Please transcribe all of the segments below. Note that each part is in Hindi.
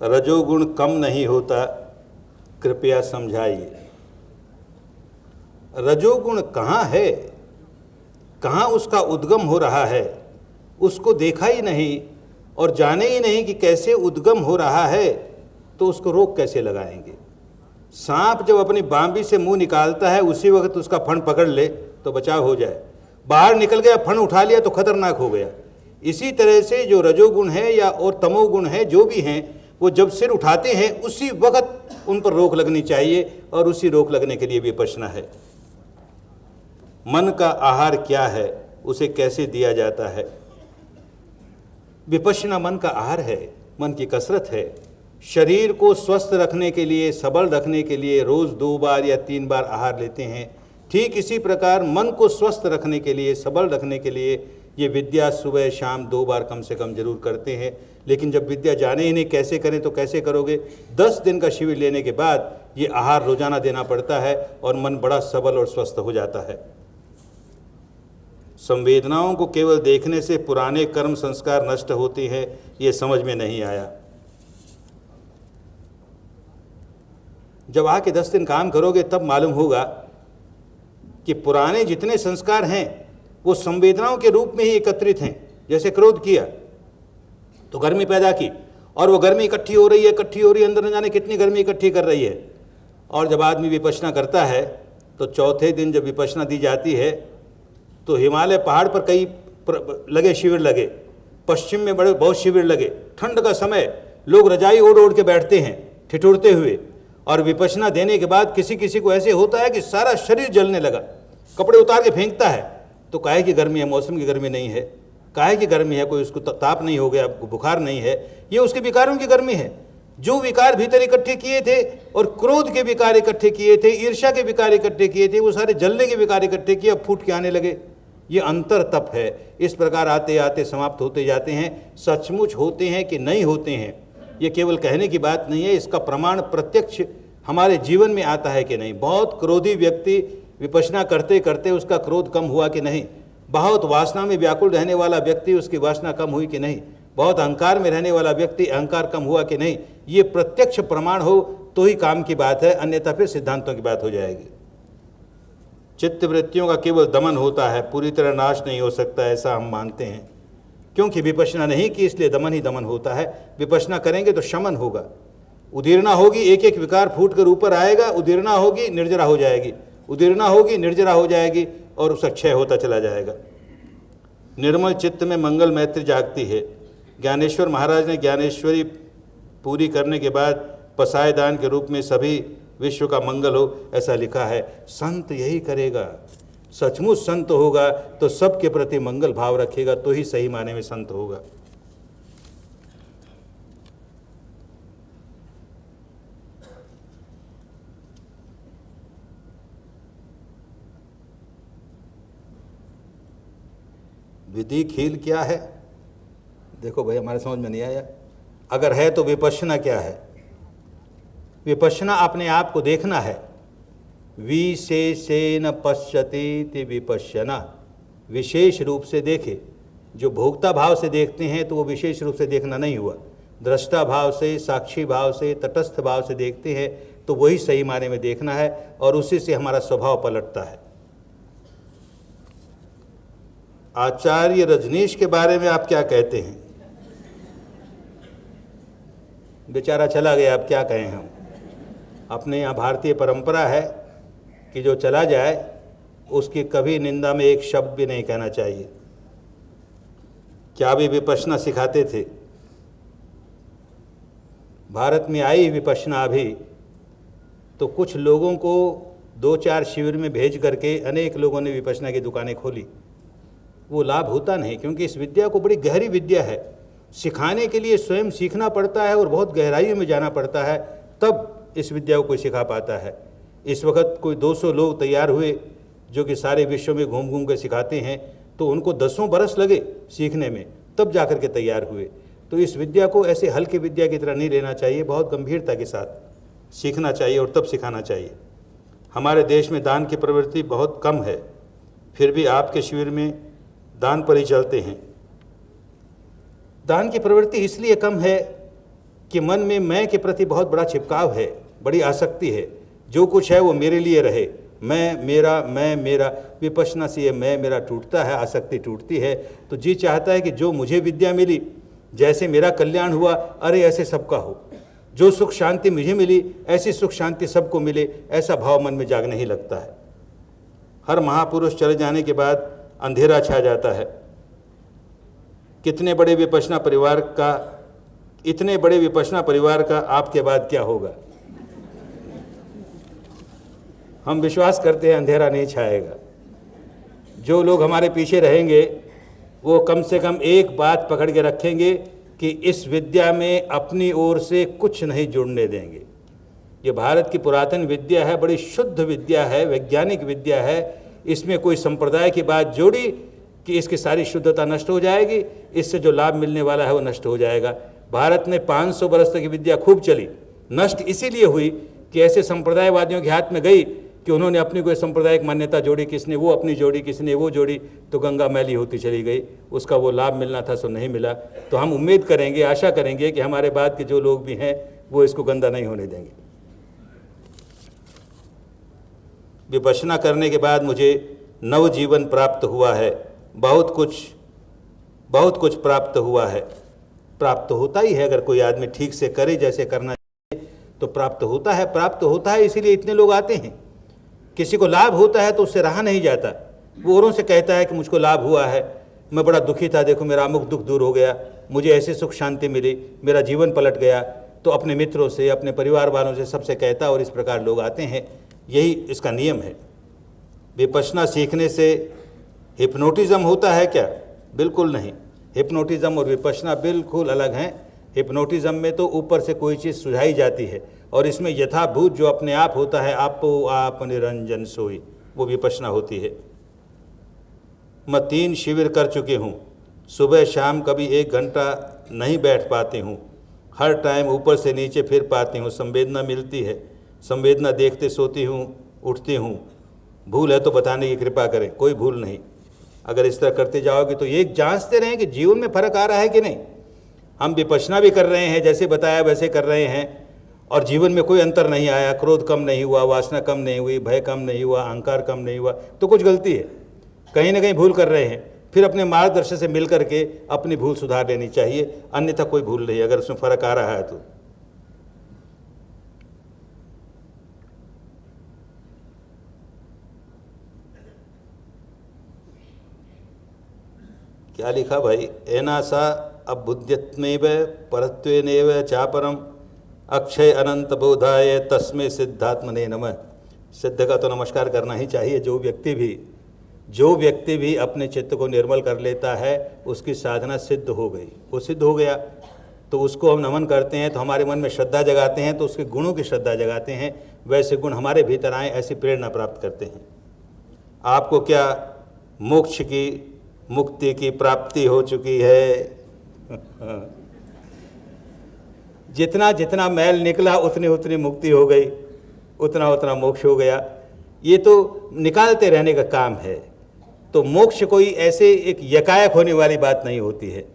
रजोगुण कम नहीं होता, कृपया समझाइए। रजोगुण कहाँ है, कहाँ उसका उद्गम हो रहा है, उसको देखा ही नहीं और जाने ही नहीं कि कैसे उद्गम हो रहा है, तो उसको रोक कैसे लगाएंगे। सांप जब अपनी बांबी से मुंह निकालता है उसी वक्त उसका फण पकड़ ले तो बचाव हो जाए, बाहर निकल गया फण उठा लिया तो खतरनाक हो गया। इसी तरह से जो रजोगुण है या और तमोगुण है, जो भी हैं, वो जब सिर उठाते हैं उसी वक्त उन पर रोक लगनी चाहिए, और उसी रोक लगने के लिए विपश्यना है। मन का आहार क्या है, उसे कैसे दिया जाता है। विपश्यना मन का आहार है, मन की कसरत है। शरीर को स्वस्थ रखने के लिए, सबल रखने के लिए रोज 2 बार या 3 बार आहार लेते हैं। ठीक इसी प्रकार मन को स्वस्थ रखने के लिए, सबल रखने के लिए ये विद्या सुबह शाम 2 बार कम से कम जरूर करते हैं। लेकिन जब विद्या जाने ही नहीं कैसे करें तो कैसे करोगे। 10 दिन का शिविर लेने के बाद ये आहार रोजाना देना पड़ता है और मन बड़ा सबल और स्वस्थ हो जाता है। संवेदनाओं को केवल देखने से पुराने कर्म संस्कार नष्ट होते हैं, ये समझ में नहीं आया। जब आके 10 दिन काम करोगे तब मालूम होगा कि पुराने जितने संस्कार हैं वो संवेदनाओं के रूप में ही एकत्रित हैं। जैसे क्रोध किया तो गर्मी पैदा की, और वो गर्मी इकट्ठी हो रही है, इकट्ठी हो रही है, अंदर न जाने कितनी गर्मी इकट्ठी कर रही है। और जब आदमी विपश्यना करता है तो चौथे दिन जब विपश्यना दी जाती है तो हिमालय पहाड़ पर कई लगे शिविर लगे, पश्चिम में बड़े बहुत शिविर लगे। ठंड का समय, लोग रजाई ओढ़ ओढ़ के बैठते हैं ठिठुरते हुए, और विपश्यना देने के बाद किसी किसी को ऐसे होता है कि सारा शरीर जलने लगा, कपड़े उतार के फेंकता है। तो काहे की गर्मी है, मौसम की गर्मी नहीं है। काहे की गर्मी है, कोई उसको ताप नहीं हो गया, बुखार नहीं है, ये उसके विकारों की गर्मी है। जो विकार भीतर इकट्ठे किए थे और क्रोध के विकार इकट्ठे किए थे, ईर्ष्या के विकार इकट्ठे किए थे, वो सारे जलने के विकार इकट्ठे किए, अब फूट के आने लगे। ये अंतर तप है। इस प्रकार आते आते समाप्त होते जाते हैं। सचमुच होते हैं कि नहीं होते हैं, ये केवल कहने की बात नहीं है, इसका प्रमाण प्रत्यक्ष हमारे जीवन में आता है कि नहीं। बहुत क्रोधी व्यक्ति विपश्यना करते करते उसका क्रोध कम हुआ कि नहीं। बहुत वासना में व्याकुल रहने वाला व्यक्ति, उसकी वासना कम हुई कि नहीं। बहुत अहंकार में रहने वाला व्यक्ति, अहंकार कम हुआ कि नहीं। ये प्रत्यक्ष प्रमाण हो तो ही काम की बात है, अन्यथा फिर सिद्धांतों की बात हो जाएगी। चित्त वृत्तियों का केवल दमन होता है, पूरी तरह नाश नहीं हो सकता, ऐसा हम मानते हैं। क्योंकि विपश्यना नहीं की इसलिए दमन ही दमन होता है। विपश्यना करेंगे तो शमन होगा, उदीर्णा होगी, एक एक विकार फूट कर ऊपर आएगा, उदीर्णा होगी, निर्जरा हो जाएगी, उदीर्णा होगी, निर्जरा हो जाएगी, और उसका क्षय होता चला जाएगा। निर्मल चित्त में मंगल मैत्री जागती है। ज्ञानेश्वर महाराज ने ज्ञानेश्वरी पूरी करने के बाद पसाय दान के रूप में सभी विश्व का मंगल हो, ऐसा लिखा है। संत यही करेगा, सचमुच संत होगा तो सबके प्रति मंगल भाव रखेगा, तो ही सही माने में संत होगा। विधि खेल क्या है, देखो भाई हमारे समझ में नहीं आया। अगर है तो विपश्यना क्या है। विपश्यना अपने आप को देखना है। विशेषेण पश्यति विपश्यना, विशेष रूप से देखे। जो भोक्ता भाव से देखते हैं तो वो विशेष रूप से देखना नहीं हुआ। दृष्टा भाव से, साक्षी भाव से, तटस्थ भाव से देखते हैं तो वही सही माने में देखना है, और उसी से हमारा स्वभाव पलटता है। आचार्य रजनीश के बारे में आप क्या कहते हैं। बेचारा चला गया, अब क्या कहें हम। अपने यहाँ भारतीय परंपरा है कि जो चला जाए उसकी कभी निंदा में एक शब्द भी नहीं कहना चाहिए। क्या भी विपश्यना सिखाते थे। भारत में आई विपश्यना अभी तो कुछ लोगों को 2-4 शिविर में भेज करके अनेक लोगों ने विपश्यना की दुकानें खोली। वो लाभ होता नहीं, क्योंकि इस विद्या को बड़ी गहरी विद्या है। सिखाने के लिए स्वयं सीखना पड़ता है और बहुत गहराइयों में जाना पड़ता है, तब इस विद्या को कोई सिखा पाता है। इस वक्त कोई 200 लोग तैयार हुए जो कि सारे विश्व में घूम घूम के सिखाते हैं, तो उनको 10 बरस लगे सीखने में, तब जाकर के तैयार हुए। तो इस विद्या को ऐसे हल्के विद्या की तरह नहीं लेना चाहिए, बहुत गंभीरता के साथ सीखना चाहिए और तब सिखाना चाहिए। हमारे देश में दान की प्रवृत्ति बहुत कम है, फिर भी आपके शिविर में दान पर ही चलते हैं। दान की प्रवृत्ति इसलिए कम है कि मन में मैं के प्रति बहुत बड़ा चिपकाव है, बड़ी आसक्ति है। जो कुछ है वो मेरे लिए रहे, मैं मेरा। विपश्यना से ये मैं मेरा टूटता है, आसक्ति टूटती है। तो जी चाहता है कि जो मुझे विद्या मिली, जैसे मेरा कल्याण हुआ, अरे ऐसे सबका हो। जो सुख शांति मुझे मिली, ऐसी सुख शांति सबको मिले, ऐसा भाव मन में जागने ही लगता है। हर महापुरुष चले जाने के बाद अंधेरा छा जाता है। इतने बड़े विपश्यना परिवार का आपके बाद क्या होगा? हम विश्वास करते हैं अंधेरा नहीं छाएगा। जो लोग हमारे पीछे रहेंगे वो कम से कम एक बात पकड़ के रखेंगे कि इस विद्या में अपनी ओर से कुछ नहीं जुड़ने देंगे। ये भारत की पुरातन विद्या है, बड़ी शुद्ध विद्या है, वैज्ञानिक विद्या है। इसमें कोई संप्रदाय की बात जोड़ी कि इसकी सारी शुद्धता नष्ट हो जाएगी, इससे जो लाभ मिलने वाला है वो नष्ट हो जाएगा। भारत में 500 बरस तक की विद्या खूब चली, नष्ट इसीलिए हुई कि ऐसे संप्रदायवादियों के हाथ में गई कि उन्होंने अपनी कोई सांप्रदायिक मान्यता जोड़ी, किसने वो अपनी जोड़ी, किसने वो जोड़ी, तो गंगा मैली होती चली गई। उसका वो लाभ मिलना था सो नहीं मिला। तो हम उम्मीद करेंगे, आशा करेंगे कि हमारे बाद के जो लोग भी हैं वो इसको गंदा नहीं होने देंगे। विपश्यना करने के बाद मुझे नव जीवन प्राप्त हुआ है, बहुत कुछ प्राप्त हुआ है। प्राप्त होता ही है, अगर कोई आदमी ठीक से करे जैसे करना चाहिए तो प्राप्त होता है। इसीलिए इतने लोग आते हैं। किसी को लाभ होता है तो उससे रहा नहीं जाता, वो औरों से कहता है कि मुझको लाभ हुआ है, मैं बड़ा दुखी था, देखो मेरा अमुक दुख दूर हो गया, मुझे ऐसी सुख शांति मिली, मेरा जीवन पलट गया। तो अपने मित्रों से, अपने परिवार वालों से, सबसे कहता, और इस प्रकार लोग आते हैं। यही इसका नियम है। विपश्यना सीखने से हिप्नोटिज्म होता है क्या? बिल्कुल नहीं। हिप्नोटिज्म और विपश्यना बिल्कुल अलग हैं। हिप्नोटिज्म में तो ऊपर से कोई चीज़ सुझाई जाती है, और इसमें यथाभूत जो अपने आप होता है, आपो आप निरंजन सोई, वो विपश्यना होती है। मैं 3 शिविर कर चुकी हूँ, सुबह शाम कभी 1 घंटा नहीं बैठ पाती हूँ, हर टाइम ऊपर से नीचे फिर पाती हूँ, संवेदना मिलती है, संवेदना देखते सोती हूँ, उठती हूँ। भूल है तो बताने की कृपा करें। कोई भूल नहीं। अगर इस तरह करते जाओगे तो ये जांचते रहें कि जीवन में फ़र्क आ रहा है कि नहीं। हम विपश्यना भी कर रहे हैं, जैसे बताया वैसे कर रहे हैं, और जीवन में कोई अंतर नहीं आया, क्रोध कम नहीं हुआ, वासना कम नहीं हुई, भय कम नहीं हुआ, अहंकार कम नहीं हुआ, तो कुछ गलती है, कहीं ना कहीं भूल कर रहे हैं। फिर अपने मार्गदर्शन से मिल करके अपनी भूल सुधार लेनी चाहिए, अन्यथा कोई भूल नहीं, अगर उसमें फ़र्क आ रहा है तो। क्या लिखा भाई? एनासा अबुद्ध्यत्मेव परत्वेनेव चापरम अक्षय अनंत बोधाय तस्मे सिद्धात्मने नमः। सिद्ध का तो नमस्कार करना ही चाहिए। जो व्यक्ति भी अपने चित्त को निर्मल कर लेता है, उसकी साधना सिद्ध हो गई, वो सिद्ध हो गया, तो उसको हम नमन करते हैं, तो हमारे मन में श्रद्धा जगाते हैं, तो उसके गुणों की श्रद्धा जगाते हैं, वैसे गुण हमारे भीतर आए, ऐसी प्रेरणा प्राप्त करते हैं। आपको क्या मोक्ष की, मुक्ति की प्राप्ति हो चुकी है? जितना जितना मैल निकला उतनी उतनी मुक्ति हो गई, उतना उतना मोक्ष हो गया। ये तो निकालते रहने का काम है। तो मोक्ष कोई ऐसे एक यकायक होने वाली बात नहीं होती है।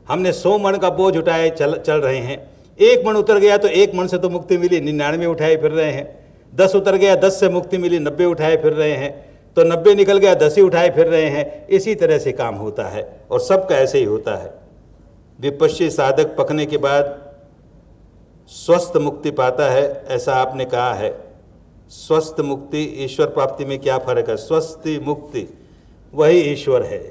हमने 100 मण का बोझ उठाए चल रहे हैं, 1 मण उतर गया तो 1 मण से तो मुक्ति मिली, 99 उठाए फिर रहे हैं। 10 उतर गया, 10 से मुक्ति मिली, 90 उठाए फिर रहे हैं। तो 90 निकल गया, 10 ही उठाए फिर रहे हैं। इसी तरह से काम होता है, और सबका ऐसे ही होता है। विपश्यी साधक पकने के बाद स्वस्थ मुक्ति पाता है, ऐसा आपने कहा है। स्वस्थ मुक्ति ईश्वर प्राप्ति में क्या फर्क है? स्वस्थ मुक्ति वही ईश्वर है,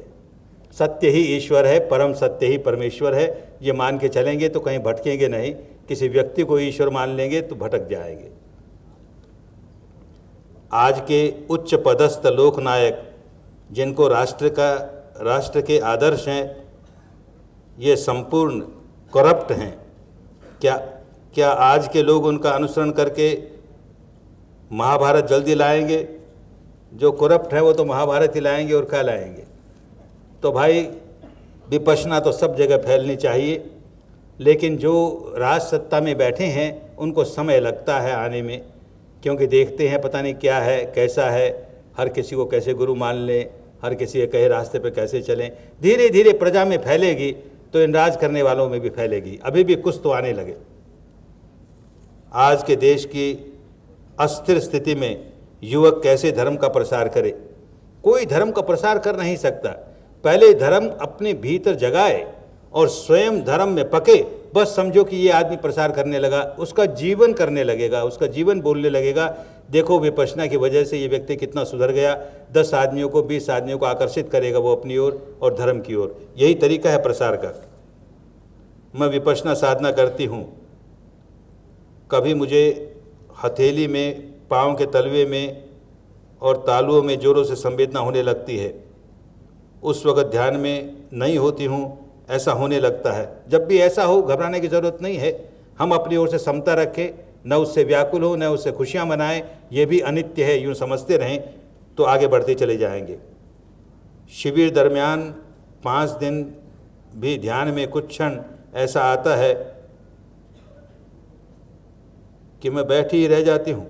सत्य ही ईश्वर है, परम सत्य ही परमेश्वर है। ये मान के चलेंगे तो कहीं भटकेंगे नहीं। किसी व्यक्ति को ईश्वर मान लेंगे तो भटक जाएंगे। आज के उच्च पदस्थ लोकनायक, जिनको राष्ट्र के आदर्श हैं, ये संपूर्ण करप्ट हैं। क्या आज के लोग उनका अनुसरण करके महाभारत जल्दी लाएंगे? जो करप्ट है वो तो महाभारत ही लाएंगे, और क्या लाएंगे? तो भाई विपश्यना तो सब जगह फैलनी चाहिए, लेकिन जो राज सत्ता में बैठे हैं उनको समय लगता है आने में, क्योंकि देखते हैं पता नहीं क्या है, कैसा है, हर किसी को कैसे गुरु मान लें, हर किसी के कहे रास्ते पे कैसे चलें। धीरे धीरे प्रजा में फैलेगी तो इन राज करने वालों में भी फैलेगी। अभी भी कुछ तो आने लगे। आज के देश की अस्थिर स्थिति में युवक कैसे धर्म का प्रसार करे। कोई धर्म का प्रसार कर नहीं सकता। पहले धर्म अपने भीतर जगाए और स्वयं धर्म में पके, बस समझो कि ये आदमी प्रसार करने लगा, उसका जीवन करने लगेगा, उसका जीवन बोलने लगेगा। देखो विपश्यना की वजह से ये व्यक्ति कितना सुधर गया। 10 आदमियों को 20 आदमियों को आकर्षित करेगा वो अपनी ओर और धर्म की ओर। यही तरीका है प्रसार का। मैं विपश्यना साधना करती हूँ। कभी मुझे हथेली में, पाँव के तलवे में और तालुओं में जोरों से संवेदना होने लगती है। उस वक़्त ध्यान में नहीं होती हूँ, ऐसा होने लगता है। जब भी ऐसा हो घबराने की ज़रूरत नहीं है। हम अपनी ओर से समता रखें, न उससे व्याकुल हो, न उससे खुशियाँ मनाएं। ये भी अनित्य है, यूँ समझते रहें तो आगे बढ़ते चले जाएंगे। शिविर दरमियान 5 दिन भी ध्यान में कुछ क्षण ऐसा आता है कि मैं बैठी ही रह जाती हूँ।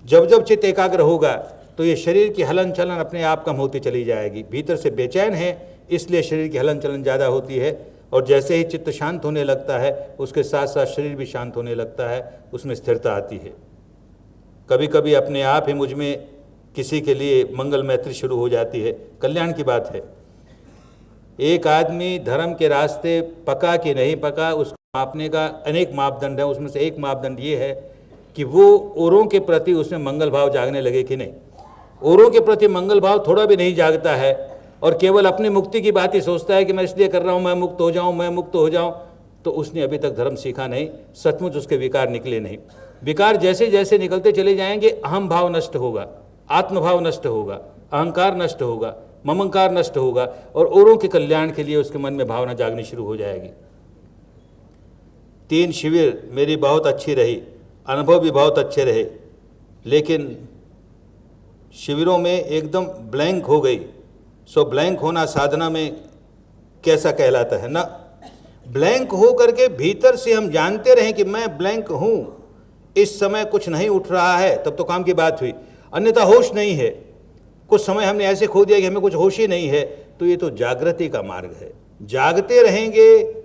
जब जब चित्त एकाग्र होगा तो ये शरीर की हलन चलन अपने आप कम होती चली जाएगी। भीतर से बेचैन है इसलिए शरीर की हलन चलन ज़्यादा होती है, और जैसे ही चित्त शांत होने लगता है उसके साथ साथ शरीर भी शांत होने लगता है, उसमें स्थिरता आती है। कभी कभी अपने आप ही मुझ में किसी के लिए मंगल मैत्री शुरू हो जाती है। कल्याण की बात है। एक आदमी धर्म के रास्ते पका कि नहीं पका, उसको मापने का अनेक मापदंड है। उसमें से एक मापदंड ये है कि वो औरों के प्रति उसमें मंगल भाव जागने लगे कि नहीं। औरों के प्रति मंगल भाव थोड़ा भी नहीं जागता है और केवल अपनी मुक्ति की बात ही सोचता है कि मैं इसलिए कर रहा हूँ, मैं मुक्त हो जाऊँ, मैं मुक्त हो जाऊँ, तो उसने अभी तक धर्म सीखा नहीं। सचमुच उसके विकार निकले नहीं। विकार जैसे जैसे निकलते चले जाएंगे अहम भाव नष्ट होगा, आत्मभाव नष्ट होगा, अहंकार नष्ट होगा, ममंकार नष्ट होगा और औरों के कल्याण के लिए उसके मन में भावना जागनी शुरू हो जाएगी। 3 शिविर मेरी बहुत अच्छी रही, अनुभव भी बहुत अच्छे रहे, लेकिन शिविरों में एकदम ब्लैंक हो गई। सो ब्लैंक होना साधना में कैसा कहलाता है ना। ब्लैंक हो करके भीतर से हम जानते रहें कि मैं ब्लैंक हूँ, इस समय कुछ नहीं उठ रहा है, तब तो काम की बात हुई। अन्यथा होश नहीं है, कुछ समय हमने ऐसे खो दिया कि हमें कुछ होश ही नहीं है, तो ये तो जागृति का मार्ग है। जागते रहेंगे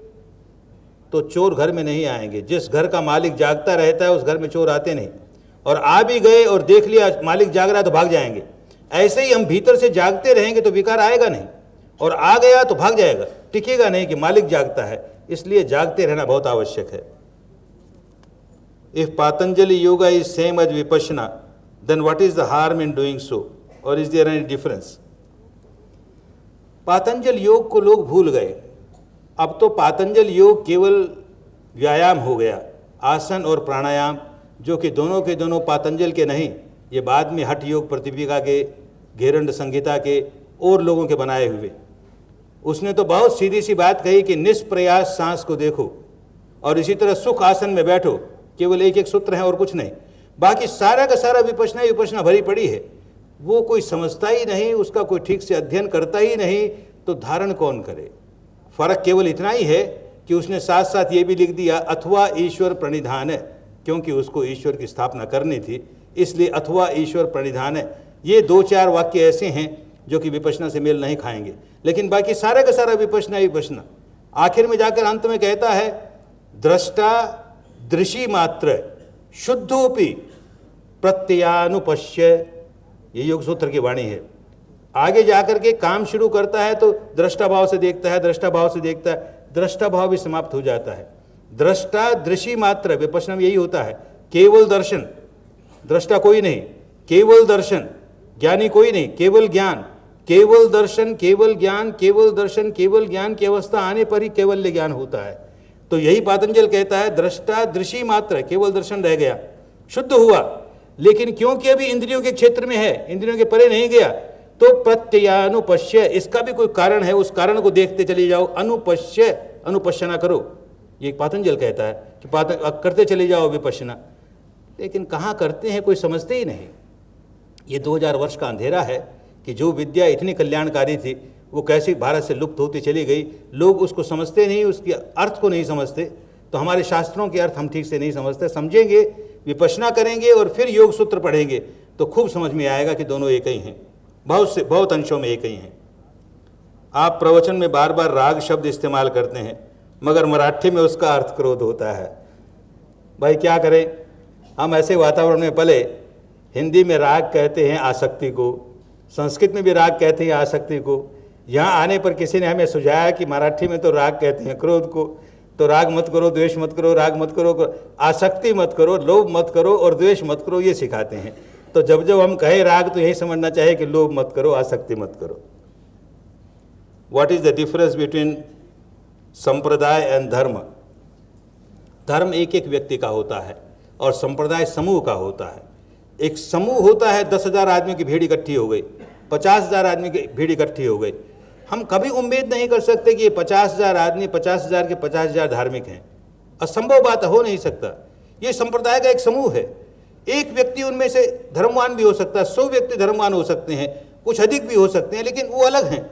तो चोर घर में नहीं आएंगे। जिस घर का मालिक जागता रहता है उस घर में चोर आते नहीं, और आ भी गए और देख लिया मालिक जाग रहा है तो भाग जाएंगे। ऐसे ही हम भीतर से जागते रहेंगे तो विकार आएगा नहीं, और आ गया तो भाग जाएगा, टिकेगा नहीं कि मालिक जागता है। इसलिए जागते रहना बहुत आवश्यक है। If Patanjali yoga is same as vipassana, then what is the harm in doing so, or is there any difference? Patanjala योग को लोग भूल गए। अब तो पातंजल योग केवल व्यायाम हो गया, आसन और प्राणायाम, जो कि दोनों के दोनों पातंजल के नहीं, ये बाद में हठ योग प्रतिपिका के, घेरंड संहिता के और लोगों के बनाए हुए। उसने तो बहुत सीधी सी बात कही कि निष्प्रयास सांस को देखो और इसी तरह सुख आसन में बैठो। केवल एक एक सूत्र है और कुछ नहीं। बाकी सारा का सारा विपश्यना भरी पड़ी है। वो कोई समझता ही नहीं, उसका कोई ठीक से अध्ययन करता ही नहीं, तो धारण कौन करे। फर्क केवल इतना ही है कि उसने साथ साथ ये भी लिख दिया अथवा ईश्वर प्रणिधान है, क्योंकि उसको ईश्वर की स्थापना करनी थी, इसलिए अथवा ईश्वर प्रणिधान है। ये 2-4 वाक्य ऐसे हैं जो कि विपश्यना से मेल नहीं खाएंगे, लेकिन बाकी सारा का सारा विपश्यना। आखिर में जाकर अंत में कहता है दृष्टा दृशी मात्र शुद्धोपि प्रत्ययानुपश्य। ये योग सूत्र की वाणी है। आगे जाकर के काम शुरू करता है तो दृष्टा भाव से देखता है, दृष्टा भाव से देखता है, दृष्टा भाव भी समाप्त हो जाता है। दृष्टा दृशी मात्र, विपश्यना में यही होता है, केवल दर्शन। दृष्टा कोई नहीं, केवल दर्शन। ज्ञानी कोई नहीं, केवल ज्ञान। केवल दर्शन, केवल ज्ञान, केवल दर्शन, केवल ज्ञान की अवस्था आने पर ही केवल्य ज्ञान होता है। तो यही पातंजल कहता है दृष्टा दृशी मात्र, केवल दर्शन रह गया, शुद्ध हुआ, लेकिन क्योंकि अभी इंद्रियों के क्षेत्र में है, इंद्रियों के परे नहीं गया, तो प्रत्ययानुपश्य, इसका भी कोई कारण है, उस कारण को देखते चले जाओ। अनुपश्य, अनुपश्यना करो, ये पातंजल कहता है कि करते चले जाओ विपश्यना। लेकिन कहाँ करते हैं, कोई समझते ही नहीं। ये 2000 वर्ष का अंधेरा है कि जो विद्या इतनी कल्याणकारी थी वो कैसे भारत से लुप्त होती चली गई। लोग उसको समझते नहीं, उसके अर्थ को नहीं समझते। तो हमारे शास्त्रों के अर्थ हम ठीक से नहीं समझते। समझेंगे, विपश्यना करेंगे और फिर योग सूत्र पढ़ेंगे तो खूब समझ में आएगा कि दोनों एक ही हैं, बहुत अंशों में एक ही हैं। आप प्रवचन में बार बार राग शब्द इस्तेमाल करते हैं, मगर मराठी में उसका अर्थ क्रोध होता है। भाई क्या करें, हम ऐसे वातावरण में पले, हिंदी में राग कहते हैं आसक्ति को, संस्कृत में भी राग कहते हैं आसक्ति को। यहाँ आने पर किसी ने हमें सुझाया कि मराठी में तो राग कहते हैं क्रोध को, तो राग मत करो, द्वेष मत करो, राग मत करो, आसक्ति मत करो, लोभ मत करो और द्वेष मत करो, ये सिखाते हैं। तो जब जब हम कहें राग तो यही समझना चाहिए कि लोभ मत करो, आसक्ति मत करो। What is the difference between संप्रदाय एंड धर्म? धर्म एक एक व्यक्ति का होता है और संप्रदाय समूह का होता है। एक समूह होता है, 10,000 आदमी की भीड़ इकट्ठी हो गई, 50,000 आदमी की भीड़ इकट्ठी हो गई। हम कभी उम्मीद नहीं कर सकते कि ये 50,000 आदमी 50,000 के 50,000 धार्मिक हैं। असंभव बात, हो नहीं सकता। ये संप्रदाय का एक समूह है। एक व्यक्ति उनमें से धर्मवान भी हो सकता है, 100 व्यक्ति धर्मवान हो सकते हैं, कुछ अधिक भी हो सकते हैं, लेकिन वो अलग हैं।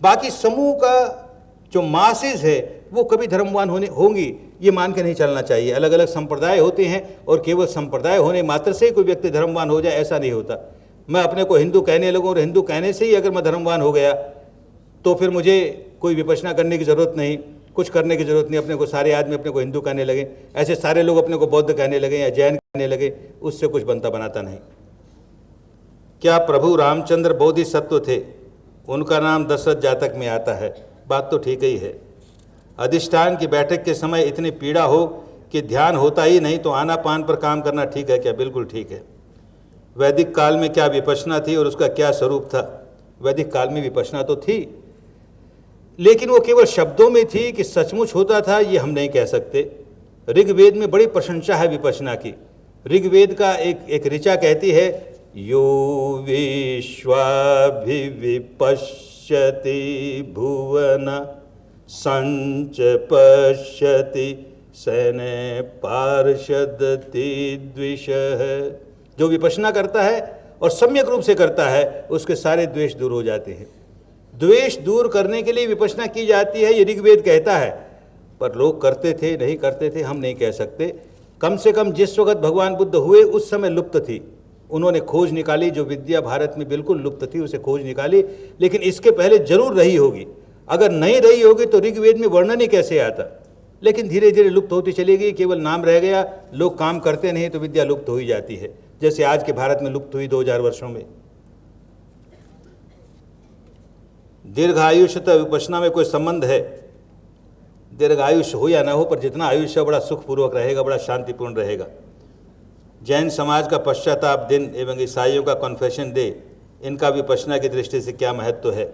बाकी समूह का जो मासेस है वो कभी धर्मवान होंगी, ये मान के नहीं चलना चाहिए। अलग अलग संप्रदाय होते हैं और केवल संप्रदाय होने मात्र से कोई व्यक्ति धर्मवान हो जाए, ऐसा नहीं होता। मैं अपने को हिंदू कहने लगूँ और हिंदू कहने से ही अगर मैं धर्मवान हो गया तो फिर मुझे कोई विपश्यना करने की ज़रूरत नहीं, कुछ करने की ज़रूरत नहीं। अपने को सारे आदमी अपने को हिंदू कहने लगे, ऐसे सारे लोग अपने को बौद्ध कहने लगे या जैन कहने लगे, उससे कुछ बनता बनाता नहीं। क्या प्रभु रामचंद्र बोधिसत्व थे? उनका नाम दशरथ जातक में आता है। बात तो ठीक ही है। अधिष्ठान की बैठक के समय इतनी पीड़ा हो कि ध्यान होता ही नहीं तो आनापान पर काम करना ठीक है क्या? बिल्कुल ठीक है। वैदिक काल में क्या विपश्यना थी और उसका क्या स्वरूप था? वैदिक काल में विपश्यना तो थी, लेकिन वो केवल शब्दों में थी कि सचमुच होता था ये हम नहीं कह सकते। ऋग्वेद में बड़ी प्रशंसा है विपश्यना की। ऋग्वेद का एक ऋचा कहती है, यो विश्वाभिविपश्यति भुवन संच पश्यति सैने पार्षदति द्विषः। जो विपश्यना करता है और सम्यक रूप से करता है उसके सारे द्वेष दूर हो जाते हैं। द्वेष दूर करने के लिए विपश्यना की जाती है, ये ऋग्वेद कहता है। पर लोग करते थे नहीं करते थे हम नहीं कह सकते। कम से कम जिस वक्त भगवान बुद्ध हुए उस समय लुप्त थी। उन्होंने खोज निकाली, जो विद्या भारत में बिल्कुल लुप्त थी उसे खोज निकाली, लेकिन इसके पहले जरूर रही होगी। अगर नहीं रही होगी तो ऋग्वेद में वर्णन ही कैसे आता। लेकिन धीरे धीरे लुप्त होती चली गई, केवल नाम रह गया। लोग काम करते नहीं तो विद्या लुप्त हो ही जाती है, जैसे आज के भारत में लुप्त हुई 2000 वर्षों में। दीर्घायुष्य तो विपश्यना में कोई संबंध है? दीर्घायुष्य हो या ना हो, पर जितना आयुष्य बड़ा सुखपूर्वक रहेगा, बड़ा शांतिपूर्ण रहेगा। जैन समाज का पश्चाताप दिन एवं ईसाइयों का कॉन्फेशन डे, इनका विपश्यना की दृष्टि से क्या महत्व है?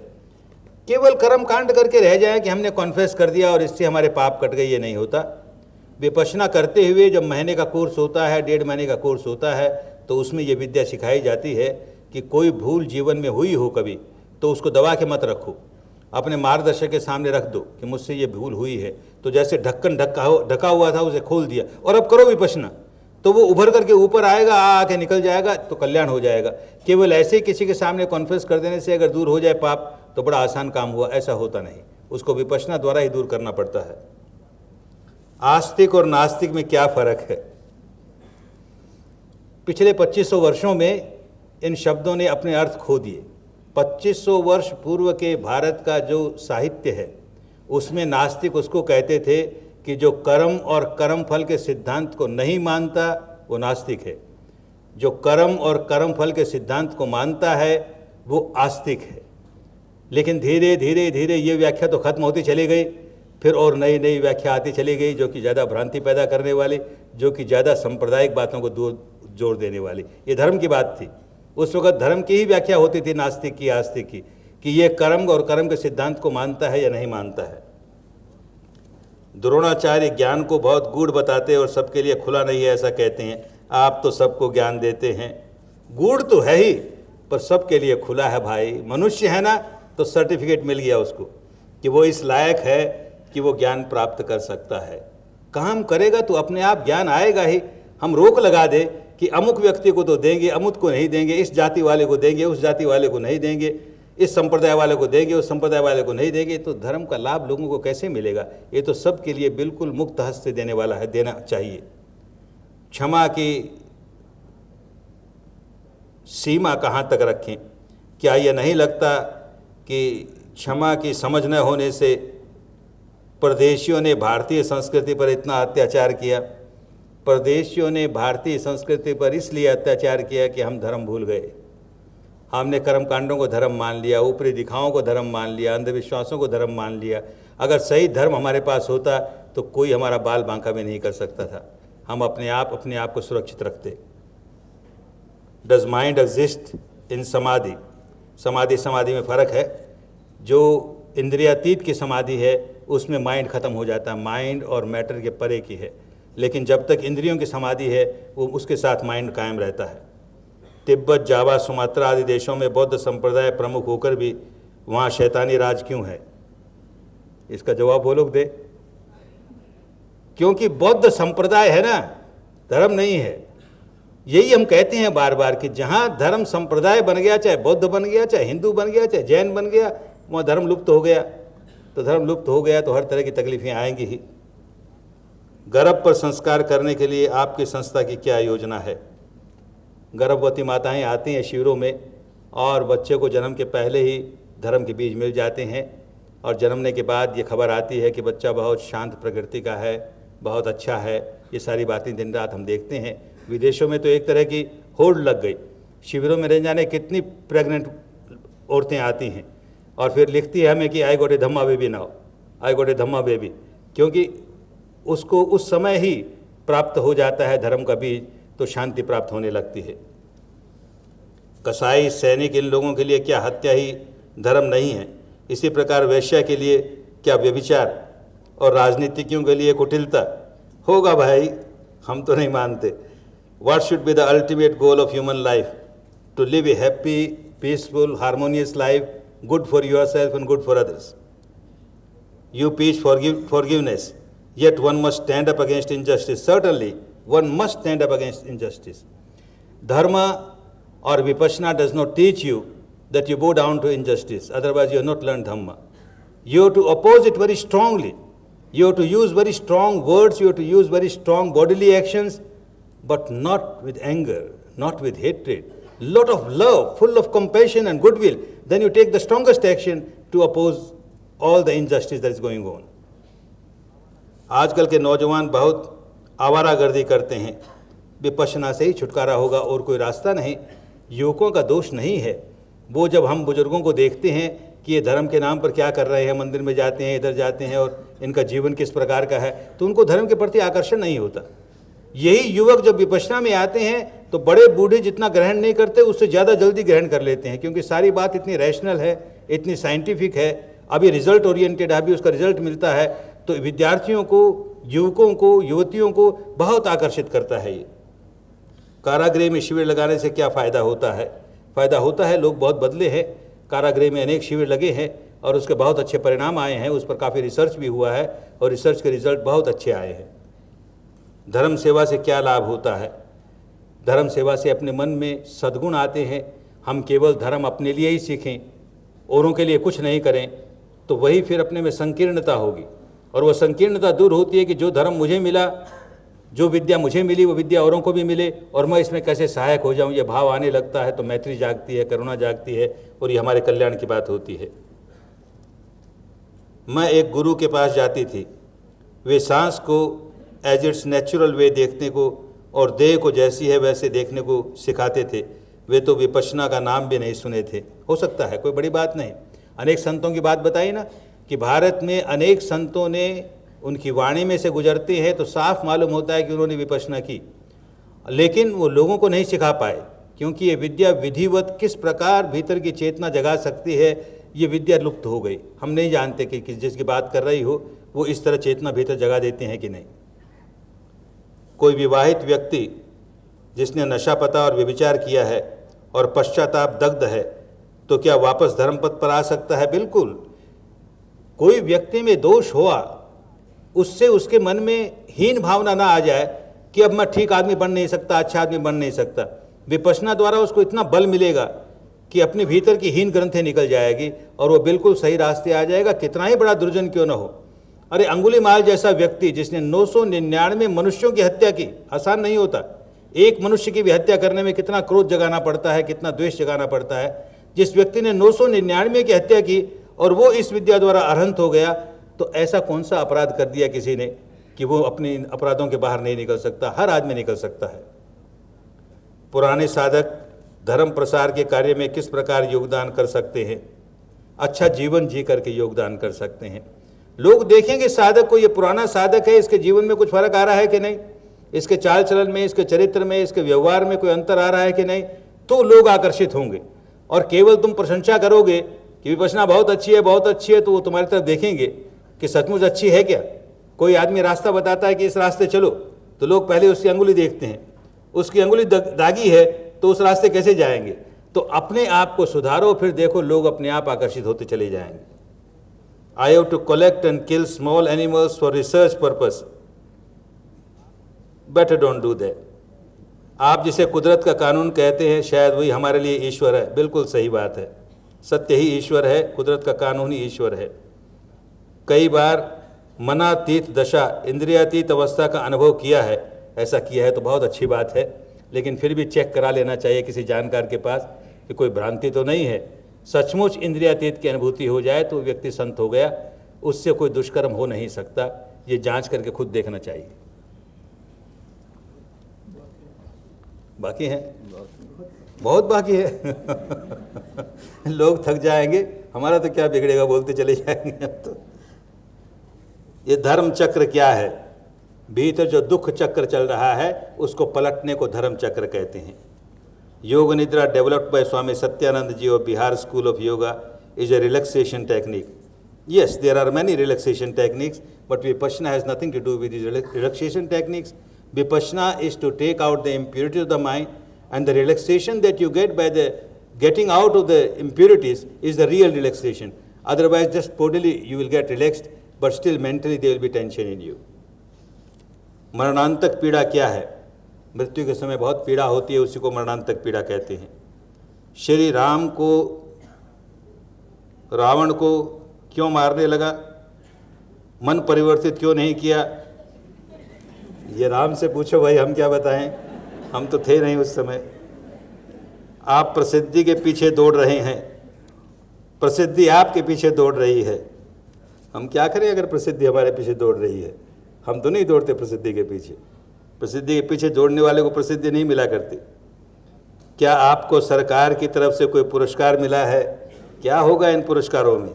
केवल कर्म कांड करके रह जाए कि हमने कॉन्फेस कर दिया और इससे हमारे पाप कट गए, ये नहीं होता। विपश्यना करते हुए जब महीने का कोर्स होता है, 1.5 महीने का कोर्स होता है, तो उसमें ये विद्या सिखाई जाती है कि कोई भूल जीवन में हुई हो कभी तो उसको दबा के मत रखो, अपने मार्गदर्शक के सामने रख दो कि मुझसे ये भूल हुई है। तो जैसे ढक्कन ढका हुआ था उसे खोल दिया और अब करो विपश्यना, तो वो उभर करके ऊपर आएगा, आके निकल जाएगा, तो कल्याण हो जाएगा। केवल ऐसे ही किसी के सामने कॉन्फेस कर देने से अगर दूर हो जाए पाप तो बड़ा आसान काम हुआ, ऐसा होता नहीं। उसको विपश्यना द्वारा ही दूर करना पड़ता है। आस्तिक और नास्तिक में क्या फर्क है? पिछले 2500 वर्षों में इन शब्दों ने अपने अर्थ खो दिए। 2500 वर्ष पूर्व के भारत का जो साहित्य है उसमें नास्तिक उसको कहते थे कि जो कर्म और कर्म फल के सिद्धांत को नहीं मानता वो नास्तिक है, जो कर्म और कर्म फल के सिद्धांत को मानता है वो आस्तिक है। लेकिन धीरे धीरे धीरे ये व्याख्या तो खत्म होती चली गई, फिर और नई नई व्याख्या आती चली गई जो कि ज़्यादा भ्रांति पैदा करने वाली, जो कि ज़्यादा सांप्रदायिक बातों को जोड़ देने वाली। ये धर्म की बात थी। उस वक्त धर्म की ही व्याख्या होती थी नास्तिक की, आस्तिक की, कि ये कर्म और कर्म के सिद्धांत को मानता है या नहीं मानता है। द्रोणाचार्य ज्ञान को बहुत गूढ़ बताते और सबके लिए खुला नहीं है ऐसा कहते हैं। आप तो सबको ज्ञान देते हैं, गूढ़ तो है ही पर सबके लिए खुला है भाई। मनुष्य है ना तो सर्टिफिकेट मिल गया उसको कि वो इस लायक है कि वो ज्ञान प्राप्त कर सकता है। काम करेगा तो अपने आप ज्ञान आएगा ही। हम रोक लगा दे कि अमुक व्यक्ति को तो देंगे, अमुक को नहीं देंगे, इस जाति वाले को देंगे, उस जाति वाले को नहीं देंगे, इस संप्रदाय वाले को देंगे, उस संप्रदाय वाले को नहीं देंगे, तो धर्म का लाभ लोगों को कैसे मिलेगा? ये तो सबके लिए बिल्कुल मुक्त हस्त से देने वाला है, देना चाहिए। क्षमा की सीमा कहाँ तक रखें? क्या यह नहीं लगता कि क्षमा की समझ न होने से परदेशियों ने भारतीय संस्कृति पर इतना अत्याचार किया? परदेशियों ने भारतीय संस्कृति पर इसलिए अत्याचार किया कि हम धर्म भूल गए। हमने कर्मकांडों को धर्म मान लिया, ऊपरी दिखाओं को धर्म मान लिया, अंधविश्वासों को धर्म मान लिया। अगर सही धर्म हमारे पास होता तो कोई हमारा बाल बांका भी नहीं कर सकता था। हम अपने आप को सुरक्षित रखते। डज माइंड एग्जिस्ट इन समाधि? समाधि में फ़र्क है। जो इंद्रियातीत की समाधि है उसमें माइंड ख़त्म हो जाता है, माइंड और मैटर के परे की है। लेकिन जब तक इंद्रियों की समाधि है वो उसके साथ माइंड कायम रहता है। तिब्बत, जावा, सुमात्रा आदि देशों में बौद्ध संप्रदाय प्रमुख होकर भी वहाँ शैतानी राज क्यों है? इसका जवाब वो लोग दे। क्योंकि बौद्ध संप्रदाय है ना, धर्म नहीं है। यही हम कहते हैं बार बार कि जहाँ धर्म संप्रदाय बन गया, चाहे बौद्ध बन गया, चाहे हिंदू बन गया, चाहे जैन बन गया, वहाँ धर्म लुप्त हो गया। तो धर्म लुप्त हो गया तो हर तरह की तकलीफें आएंगी ही। गर्भ पर संस्कार करने के लिए आपकी संस्था की क्या योजना है? गर्भवती माताएं आती हैं शिविरों में और बच्चे को जन्म के पहले ही धर्म के बीज मिल जाते हैं और जन्मने के बाद ये खबर आती है कि बच्चा बहुत शांत प्रकृति का है, बहुत अच्छा है। ये सारी बातें दिन रात हम देखते हैं। विदेशों में तो एक तरह की होड़ लग गई। शिविरों में रह जाने कितनी प्रेग्नेंट औरतें आती हैं और फिर लिखती है हमें कि आई गोट ए धम्मा बेबी नाउ, आई गोट ए धम्मा बेबी, क्योंकि उसको उस समय ही प्राप्त हो जाता है धर्म का बीज, तो शांति प्राप्त होने लगती है। कसाई, सैनिक, इन लोगों के लिए क्या हत्या ही धर्म नहीं है? इसी प्रकार वैश्या के लिए क्या व्यभिचार और राजनीतिज्ञों के लिए कुटिलता होगा? भाई हम तो नहीं मानते। What should be the ultimate goal of human life? To live a happy, peaceful, harmonious life, good for yourself and good for others. You preach forgiveness, yet one must stand up against injustice. Certainly, one must stand up against injustice. Dharma or Vipassana does not teach you that you bow down to injustice. Otherwise, you have not learned Dhamma. You have to oppose it very strongly. You have to use very strong words. You have to use very strong bodily actions, but not with anger, not with hatred. Lot of love, full of compassion and goodwill. Then you take the strongest action to oppose all the injustice that is going on. आजकल के नौजवान बहुत आवारागर्दी करते हैं। विपश्यना से ही छुटकारा होगा और कोई रास्ता नहीं। युवकों का दोष नहीं है। वो जब हम बुजुर्गों को देखते हैं कि ये धर्म के नाम पर क्या कर रहे हैं, मंदिर में जाते हैं, इधर जाते हैं और इनका जीवन किस प्रकार का है, तो उनको धर्म के प्रति आकर्षण नहीं होता। यही युवक जब विपश्यना में आते हैं तो बड़े बूढ़े जितना ग्रहण नहीं करते उससे ज़्यादा जल्दी ग्रहण कर लेते हैं, क्योंकि सारी बात इतनी रैशनल है, इतनी साइंटिफिक है। अभी रिजल्ट ओरिएंटेड, अभी उसका रिजल्ट मिलता है, तो विद्यार्थियों को, युवकों को, युवतियों को बहुत आकर्षित करता है ये। कारागृह में शिविर लगाने से क्या फ़ायदा होता है? फ़ायदा होता है, लोग बहुत बदले हैं। कारागृह में अनेक शिविर लगे हैं और उसके बहुत अच्छे परिणाम आए हैं। उस पर काफ़ी रिसर्च भी हुआ है और रिसर्च के रिजल्ट बहुत अच्छे आए हैं। धर्म सेवा से क्या लाभ होता है? धर्म सेवा से अपने मन में सद्गुण आते हैं। हम केवल धर्म अपने लिए ही सीखें, औरों के लिए कुछ नहीं करें, तो वही फिर अपने में संकीर्णता होगी। और वह संकीर्णता दूर होती है कि जो धर्म मुझे मिला, जो विद्या मुझे मिली, वो विद्या औरों को भी मिले और मैं इसमें कैसे सहायक हो जाऊं, ये भाव आने लगता है। तो मैत्री जागती है, करुणा जागती है और ये हमारे कल्याण की बात होती है। मैं एक गुरु के पास जाती थी। वे सांस को एज इट्स नेचुरल वे देखने को और देह को जैसी है वैसे देखने को सिखाते थे। वे तो विपश्यना का नाम भी नहीं सुने थे। हो सकता है, कोई बड़ी बात नहीं। अनेक संतों की बात बताई ना कि भारत में अनेक संतों ने उनकी वाणी में से गुजरते हैं तो साफ मालूम होता है कि उन्होंने विपश्यना की, लेकिन वो लोगों को नहीं सिखा पाए, क्योंकि ये विद्या विधिवत किस प्रकार भीतर की चेतना जगा सकती है, ये विद्या लुप्त हो गई। हम नहीं जानते कि जिसकी बात कर रही हो वो इस तरह चेतना भीतर जगा देते हैं कि नहीं। कोई विवाहित व्यक्ति जिसने नशा पता और व्यभिचार किया है और पश्चाताप दग्ध है, तो क्या वापस धर्मपथ पर आ सकता है? बिल्कुल। कोई व्यक्ति में दोष हुआ, उससे उसके मन में हीन भावना ना आ जाए कि अब मैं ठीक आदमी बन नहीं सकता, अच्छा आदमी बन नहीं सकता। विपश्यना द्वारा उसको इतना बल मिलेगा कि अपने भीतर की हीन ग्रंथें निकल जाएगी और वो बिल्कुल सही रास्ते आ जाएगा, कितना ही बड़ा दुर्जन क्यों न हो। अरे अंगुलीमाल जैसा व्यक्ति जिसने 999 मनुष्यों की हत्या की, आसान नहीं होता। एक मनुष्य की भी हत्या करने में कितना क्रोध जगाना पड़ता है, कितना द्वेष जगाना पड़ता है। जिस व्यक्ति ने 999 की हत्या की और वो इस विद्या द्वारा अरहंत हो गया, तो ऐसा कौन सा अपराध कर दिया किसी ने कि वो अपने अपराधों के बाहर नहीं निकल सकता, हर आदमी निकल सकता है। पुराने साधक धर्म प्रसार के कार्य में किस प्रकार योगदान कर सकते हैं? अच्छा जीवन जी करके योगदान कर सकते हैं। लोग देखेंगे साधक को, ये पुराना साधक है, इसके जीवन में कुछ फर्क आ रहा है कि नहीं, इसके चाल चलन में, इसके चरित्र में, इसके व्यवहार में कोई अंतर आ रहा है कि नहीं, तो लोग आकर्षित होंगे। और केवल तुम प्रशंसा करोगे कि विपश्यना बहुत अच्छी है, बहुत अच्छी है, तो वो तुम्हारी तरफ देखेंगे कि सचमुच अच्छी है क्या। कोई आदमी रास्ता बताता है कि इस रास्ते चलो, तो लोग पहले उसकी अंगुली देखते हैं, उसकी अंगुली दागी है तो उस रास्ते कैसे जाएंगे। तो अपने आप को सुधारो, फिर देखो लोग अपने आप आकर्षित होते चले जाएंगे। I have to collect and kill small animals for research purpose, better don't do that. आप जिसे कुदरत का कानून कहते हैं, शायद वही हमारे लिए ईश्वर है। बिल्कुल सही बात है, सत्य ही ईश्वर है, कुदरत का कानून ही ईश्वर है। कई बार मनातीत दशा, इंद्रियातीत अवस्था का अनुभव किया है। ऐसा किया है तो बहुत अच्छी बात है, लेकिन फिर भी चेक करा लेना चाहिए किसी जानकार के पास कि कोई भ्रांति तो नहीं है। सचमुच इंद्रियातीत की अनुभूति हो जाए तो व्यक्ति संत हो गया, उससे कोई दुष्कर्म हो नहीं सकता। ये जांच करके खुद देखना चाहिए। बाकी है, बहुत बाकी है। लोग थक जाएंगे, हमारा तो क्या बिगड़ेगा, बोलते चले जाएंगे। अब तो ये धर्म चक्र क्या है? भीतर जो दुख चक्र चल रहा है उसको पलटने को धर्म चक्र कहते हैं। Yoga nidra developed by Swami Satyananda ji of Bihar school of yoga is a relaxation technique. Yes, there are many relaxation techniques, but Vipassana has nothing to do with these relaxation techniques. Vipassana is to take out the impurities of the mind, and the relaxation that you get by the getting out of the impurities is the real relaxation. Otherwise, just bodily you will get relaxed, but still mentally there will be tension in you. मरणांतक पीड़ा क्या है? मृत्यु के समय बहुत पीड़ा होती है, उसी को मरणांतक पीड़ा कहते हैं। श्री राम को रावण को क्यों मारने लगा? मन परिवर्तित क्यों नहीं किया? ये राम से पूछो भाई, हम क्या बताएं, हम तो थे नहीं उस समय। आप प्रसिद्धि के पीछे दौड़ रहे हैं, प्रसिद्धि आपके पीछे दौड़ रही है। हम क्या करें अगर प्रसिद्धि हमारे पीछे दौड़ रही है? हम तो नहीं दौड़ते प्रसिद्धि के पीछे। प्रसिद्धि के पीछे दौड़ने वाले को प्रसिद्धि नहीं मिला करती। क्या आपको सरकार की तरफ से कोई पुरस्कार मिला है? क्या होगा इन पुरस्कारों में?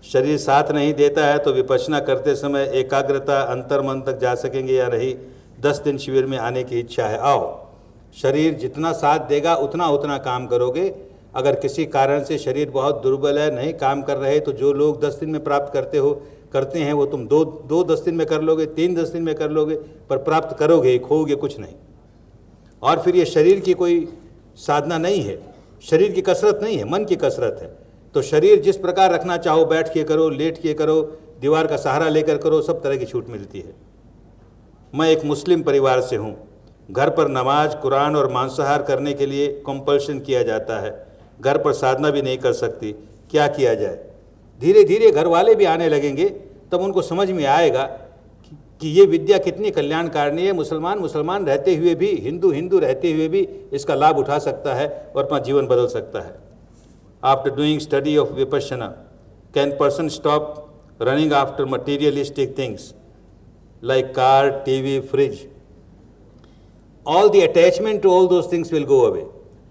शरीर साथ नहीं देता है तो विपश्यना करते समय एकाग्रता अंतर्मन तक जा सकेंगे या नहीं? 10 दिन शिविर में आने की इच्छा है, आओ। शरीर जितना साथ देगा उतना उतना काम करोगे। अगर किसी कारण से शरीर बहुत दुर्बल है, नहीं काम कर रहे, तो जो लोग 10 दिन में प्राप्त करते हैं वो तुम दो 10 दिन में कर लोगे, 3 10 दिन में कर लोगे, पर प्राप्त करोगे, खोओगे कुछ नहीं। और फिर ये शरीर की कोई साधना नहीं है, शरीर की कसरत नहीं है, मन की कसरत है। तो शरीर जिस प्रकार रखना चाहो, बैठ के करो, लेट के करो, दीवार का सहारा लेकर करो, सब तरह की छूट मिलती है। मैं एक मुस्लिम परिवार से हूँ। घर पर नमाज, कुरान और मांसाहार करने के लिए कंपल्शन किया जाता है। घर पर साधना भी नहीं कर सकती, क्या किया जाए? धीरे धीरे घर वाले भी आने लगेंगे, तब उनको समझ में आएगा कि ये विद्या कितनी कल्याणकारिणी है। मुसलमान रहते हुए भी, हिंदू रहते हुए भी इसका लाभ उठा सकता है और अपना जीवन बदल सकता है। After doing study of Vipassana, can person stop running after materialistic things like car, TV, fridge? All the attachment to all those things will go away.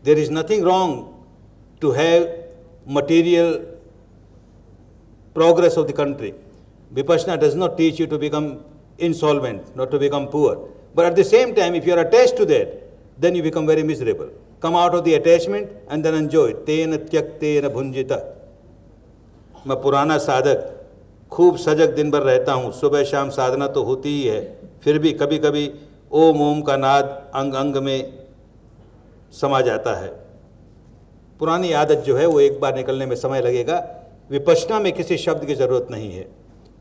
There is nothing wrong to have material progress of the country. Vipassana does not teach you to become insolvent, not to become poor. But at the same time, if you are attached to that, then you become very miserable. Come out of the attachment and then enjoy. तेन त्यक्तेन भुंजिता। मैं पुराना साधक, खूब सजग दिन भर रहता हूँ, सुबह शाम साधना तो होती ही है, फिर भी कभी कभी ओम का नाद अंग अंग में समा जाता है। पुरानी आदत जो है वो एक बार निकलने में समय लगेगा। विपश्यना में किसी शब्द की ज़रूरत नहीं है।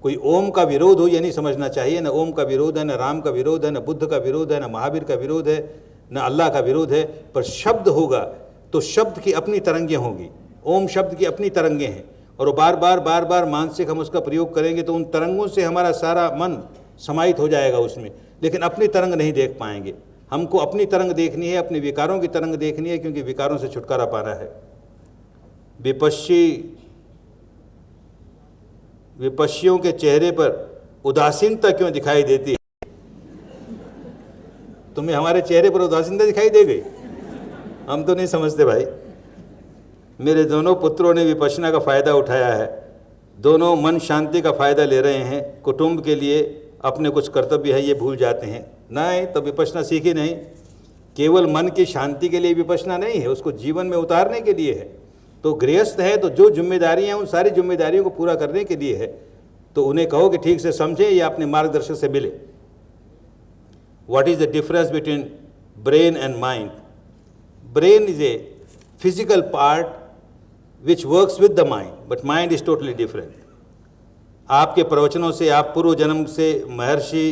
कोई ओम का विरोध हो ये नहीं समझना चाहिए। न ओम का विरोध है, न राम का विरोध है, न बुद्ध का विरोध है, न महावीर का विरोध है, न अल्लाह का विरोध है। पर शब्द होगा तो शब्द की अपनी तरंगें होंगी। ओम शब्द की अपनी तरंगें हैं और वो बार बार मानसिक हम उसका प्रयोग करेंगे तो उन तरंगों से हमारा सारा मन समाहित हो जाएगा उसमें, लेकिन अपनी तरंग नहीं देख पाएंगे। हमको अपनी तरंग देखनी है, अपने विकारों की तरंग देखनी है, क्योंकि विकारों से छुटकारा पाना है। विपश्यियों के चेहरे पर उदासीनता क्यों दिखाई देती है? तुम्हें हमारे चेहरे पर उदासीनता दिखाई दे गई? हम तो नहीं समझते भाई। मेरे दोनों पुत्रों ने विपश्यना का फ़ायदा उठाया है, दोनों मन शांति का फ़ायदा ले रहे हैं। कुटुंब के लिए अपने कुछ कर्तव्य है, ये भूल जाते हैं। नहीं तो विपश्यना सीखी नहीं। केवल मन की शांति के लिए विपश्यना नहीं है, उसको जीवन में उतारने के लिए है। तो गृहस्थ है तो जो जिम्मेदारियां हैं उन सारी जिम्मेदारियों को पूरा करने के लिए है। तो उन्हें कहो कि ठीक से समझें या अपने मार्गदर्शक से मिले। What is the difference between brain and mind? Brain is a physical part which works with the mind, but mind is totally different. आपके प्रवचनों से आप पूर्व जन्म से महर्षि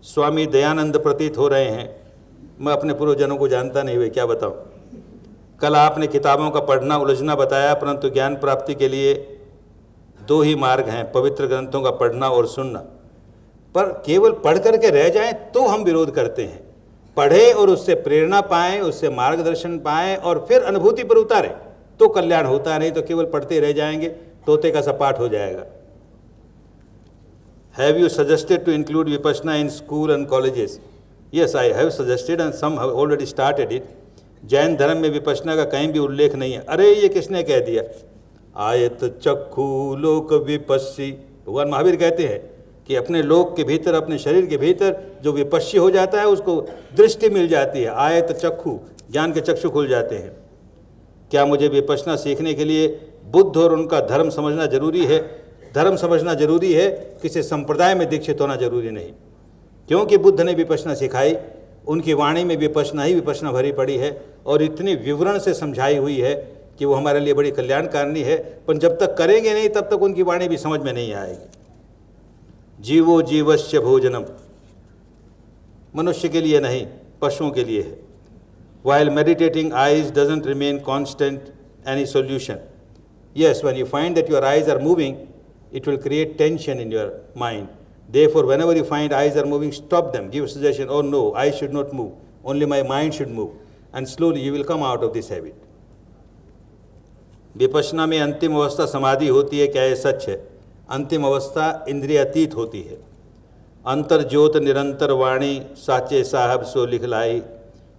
स्वामी दयानंद प्रतीत हो रहे हैं। मैं अपने पूर्व जन्मों को जानता नहीं हुए क्या बताऊं। कल आपने किताबों का पढ़ना उलझना बताया, परंतु ज्ञान प्राप्ति के लिए दो ही मार्ग हैं, पवित्र ग्रंथों का पढ़ना और सुनना। पर केवल पढ़ करके रह जाएं तो हम विरोध करते हैं। पढ़े और उससे प्रेरणा पाएं, उससे मार्गदर्शन पाएं और फिर अनुभूति पर उतारें तो कल्याण होता। नहीं तो केवल पढ़ते रह जाएंगे, तोते का सा पाठ हो जाएगा। Have you suggested to include Vipassana in school and colleges? Yes, I have suggested and some have already started it. Jain धर्म में विपश्यना का कहीं भी उल्लेख नहीं है। अरे ये किसने कह दिया? आयत चक्षु लोक विपस्सी। भगवान महावीर कहते हैं कि अपने लोक के भीतर, अपने शरीर के भीतर जो विपश्य हो जाता है उसको दृष्टि मिल जाती है। आयत चक्षु, ज्ञान के चक्षु खुल जाते हैं। क्या मुझे विपश्यना सीखने के लिए बुद्ध और उनका धर्म समझना जरूरी है? धर्म समझना जरूरी है, किसी संप्रदाय में दीक्षित होना जरूरी नहीं। क्योंकि बुद्ध ने विपश्यना सिखाई, उनकी वाणी में विपश्यना ही विपश्यना भरी पड़ी है और इतनी विवरण से समझाई हुई है कि वो हमारे लिए बड़ी कल्याणकारिणी है। पर जब तक करेंगे नहीं तब तक उनकी वाणी भी समझ में नहीं आएगी। जीवो जीवस्य भोजनम, मनुष्य के लिए नहीं पशुओं के लिए है। While meditating, eyes doesn't remain constant any solution. Yes, when you find that your eyes are moving, it will create tension in your mind. Therefore, whenever you find eyes are moving, stop them. Give a suggestion, oh no, eyes should not move. Only my mind should move. And slowly you will come out of this habit. Vipassana में अंतिम अवस्था समाधि होती है, क्या ये सच है? अंतिम अवस्था इंद्रियातीत होती है। अंतर ज्योत निरंतर वाणी साचे साहब सो लिखलाई।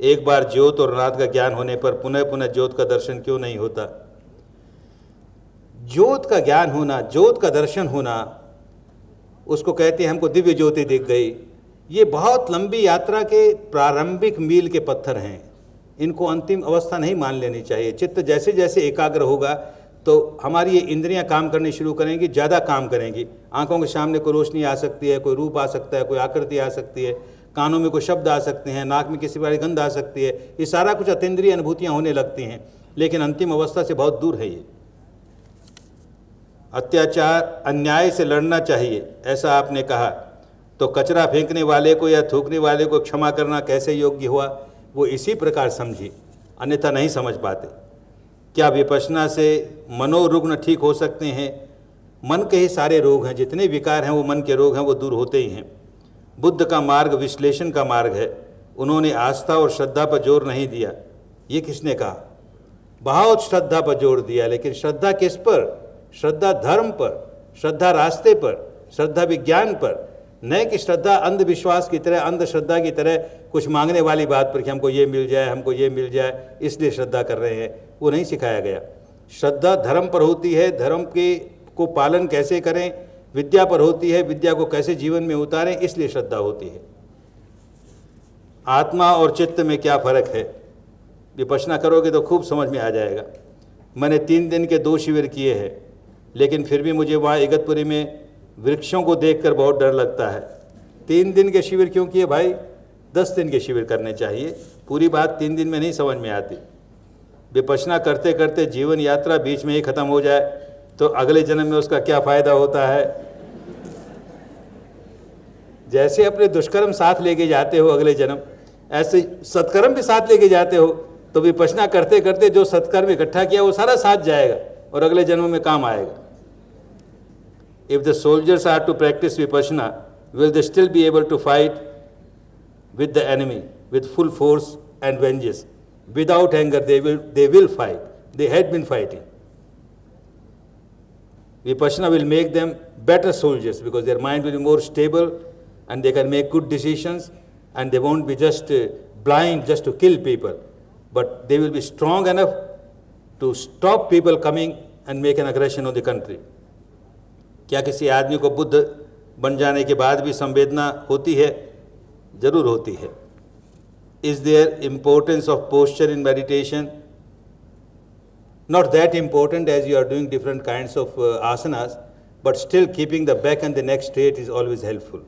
एक बार ज्योत और नाद का ज्ञान होने पर पुनः पुनः ज्योत का दर्शन क्यों नहीं होता? ज्योत का ज्ञान होना, ज्योत का दर्शन होना, उसको कहते हैं हमको दिव्य ज्योति दिख गई। ये बहुत लंबी यात्रा के प्रारंभिक मील के पत्थर हैं। इनको अंतिम अवस्था नहीं मान लेनी चाहिए। चित्त जैसे जैसे एकाग्र होगा तो हमारी ये इंद्रियां काम करनी शुरू करेंगी, ज़्यादा काम करेंगी। आंखों के सामने कोई रोशनी आ सकती है, कोई रूप आ सकता है, कोई आकृति आ सकती है, कानों में कोई शब्द आ सकते हैं, नाक में किसी प्रकार की गंध आ सकती है। ये सारा कुछ अतीन्द्रिय अनुभूतियाँ होने लगती हैं, लेकिन अंतिम अवस्था से बहुत दूर है ये। अत्याचार अन्याय से लड़ना चाहिए, ऐसा आपने कहा, तो कचरा फेंकने वाले को या थूकने वाले को क्षमा करना कैसे योग्य हुआ? वो इसी प्रकार समझी, अन्यथा नहीं समझ पाते। क्या विपश्यना से मनोरुग्ण ठीक हो सकते हैं? मन के ही सारे रोग हैं, जितने विकार हैं वो मन के रोग हैं, वो दूर होते ही हैं। बुद्ध का मार्ग विश्लेषण का मार्ग है। उन्होंने आस्था और श्रद्धा पर जोर नहीं दिया। ये किसने कहा? बहुत श्रद्धा पर जोर दिया, लेकिन श्रद्धा किस पर? श्रद्धा धर्म पर, श्रद्धा रास्ते पर, श्रद्धा विज्ञान पर, न कि श्रद्धा अंधविश्वास की तरह, अंधश्रद्धा की तरह कुछ मांगने वाली बात पर कि हमको ये मिल जाए, हमको ये मिल जाए, इसलिए श्रद्धा कर रहे हैं। वो नहीं सिखाया गया। श्रद्धा धर्म पर होती है, धर्म के को पालन कैसे करें, विद्या पर होती है, विद्या को कैसे जीवन में उतारें, इसलिए श्रद्धा होती है। आत्मा और चित्त में क्या फ़र्क है? विपश्यना करोगे तो खूब समझ में आ जाएगा। मैंने 3 दिन के 2 शिविर किए हैं, लेकिन फिर भी मुझे वहाँ इगतपुरी में वृक्षों को देखकर बहुत डर लगता है। 3 दिन के शिविर क्यों किए भाई? 10 दिन के शिविर करने चाहिए। पूरी बात 3 दिन में नहीं समझ में आती। विपश्यना करते करते जीवन यात्रा बीच में ही ख़त्म हो जाए तो अगले जन्म में उसका क्या फ़ायदा होता है? जैसे अपने दुष्कर्म साथ लेके जाते हो अगले जन्म, ऐसे सत्कर्म भी साथ लेके जाते हो। तो विपश्यना करते करते जो सत्कर्म इकट्ठा किया वो सारा साथ जाएगा और अगले जन्म में काम आएगा। If the soldiers are to practice vipassana, will they still be able to fight with the enemy with full force and vengeance? Without anger, they will fight. They had been fighting. Vipassana will make them better soldiers because their mind will be more stable and they can make good decisions and they won't be just blind just to kill people, but they will be strong enough to stop people coming and make an aggression on the country. क्या किसी आदमी को बुद्ध बन जाने के बाद भी संवेदना होती है? जरूर होती है. Is there importance of posture in meditation? Not that important as you are doing different kinds of asanas, but still keeping the back and the neck straight is always helpful.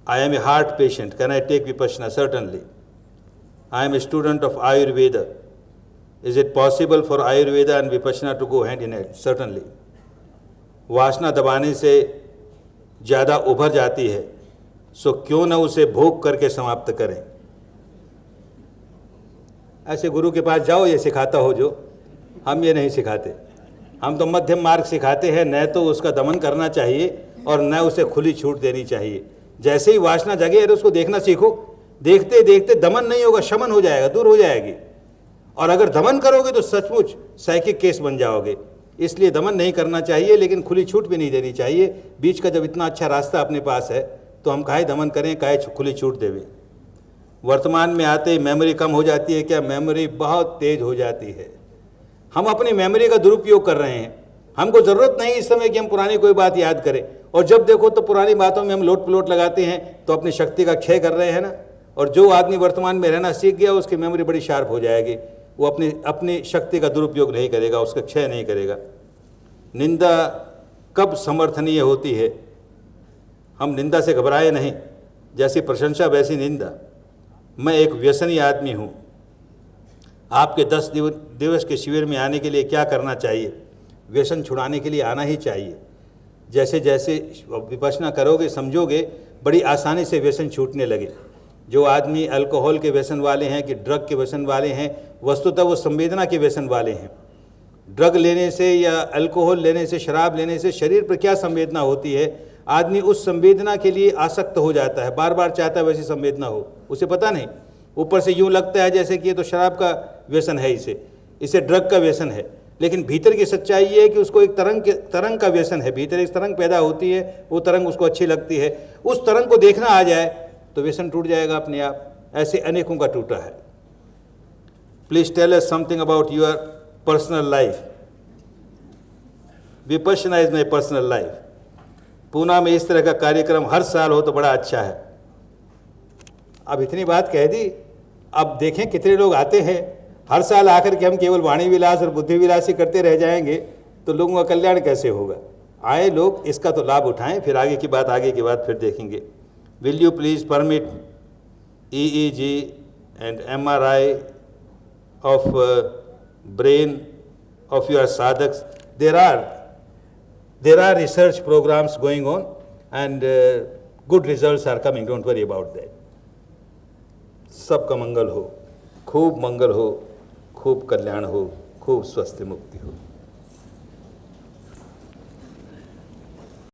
I am a heart patient. Can I take Vipassana? Certainly. I am a student of Ayurveda. Is it possible for Ayurveda and Vipassana to go hand in hand? Certainly. वासना दबाने से ज़्यादा उभर जाती है, सो क्यों न उसे भोग करके समाप्त करें. ऐसे गुरु के पास जाओ, ये सिखाता हो जो. हम ये नहीं सिखाते. हम तो मध्यम मार्ग सिखाते हैं. न तो उसका दमन करना चाहिए और न उसे खुली छूट देनी चाहिए. जैसे ही वासना जगे अरे उसको देखना सीखो. देखते देखते दमन नहीं होगा, शमन हो जाएगा, दूर हो जाएगी. और अगर दमन करोगे तो सचमुच साइकिक केस बन जाओगे. इसलिए दमन नहीं करना चाहिए, लेकिन खुली छूट भी नहीं देनी चाहिए. बीच का जब इतना अच्छा रास्ता अपने पास है तो हम काहे दमन करें, काहे खुली छूट देवें. वर्तमान में आते ही मेमोरी कम हो जाती है क्या? मेमोरी बहुत तेज हो जाती है. हम अपनी मेमोरी का दुरुपयोग कर रहे हैं. हमको ज़रूरत नहीं इस समय कि हम पुरानी कोई बात याद करें, और जब देखो तो पुरानी बातों में हम लोट पलोट लगाते हैं, तो अपनी शक्ति का क्षय कर रहे हैं ना. और जो आदमी वर्तमान में रहना सीख गया उसकी मेमोरी बड़ी शार्प हो जाएगी. वो अपनी शक्ति का दुरुपयोग नहीं करेगा, उसका क्षय नहीं करेगा. निंदा कब समर्थनीय होती है? हम निंदा से घबराए नहीं. जैसी प्रशंसा वैसी निंदा. मैं एक व्यसनी आदमी हूँ. आपके 10 दिवस के शिविर में आने के लिए क्या करना चाहिए? व्यसन छुड़ाने के लिए आना ही चाहिए. जैसे जैसे विपश्यना करोगे समझोगे बड़ी आसानी से व्यसन छूटने लगे. जो आदमी अल्कोहल के व्यसन वाले हैं कि ड्रग के व्यसन वाले हैं, वस्तुतः वो संवेदना के व्यसन वाले हैं. ड्रग लेने से या अल्कोहल लेने से, शराब लेने से शरीर पर क्या संवेदना होती है? आदमी उस संवेदना के लिए आसक्त हो जाता है, बार बार चाहता है वैसी संवेदना हो. उसे पता नहीं, ऊपर से यूँ लगता है जैसे कि ये तो शराब का व्यसन है, इसे ड्रग का व्यसन है. लेकिन भीतर की सच्चाई ये है कि उसको एक तरंग का व्यसन है. भीतर एक तरंग पैदा होती है, वो तरंग उसको अच्छी लगती है. उस तरंग को देखना आ जाए तो व्यसन टूट जाएगा अपने आप. ऐसे अनेकों का टूटा है. Please tell us something about your personal life. Vipassana is my personal life. Poona में इस तरह का कार्यक्रम हर साल हो तो बड़ा अच्छा है. अब इतनी बात कह दी, अब देखें कितने लोग आते हैं. हर साल आकर के हम केवल वाणी विलास और बुद्धि विलास ही करते रह जाएंगे तो लोगों का कल्याण कैसे होगा? आए लोग, इसका तो लाभ उठाएं. फिर आगे की बात फिर देखेंगे. Will you please permit EEG and MRI of brain of your sadhaks? There are research programs going on and good results are coming. Don't worry about that. सबका मंगल हो, खूब कल्याण हो, खूब स्वस्थ मुक्ति हो.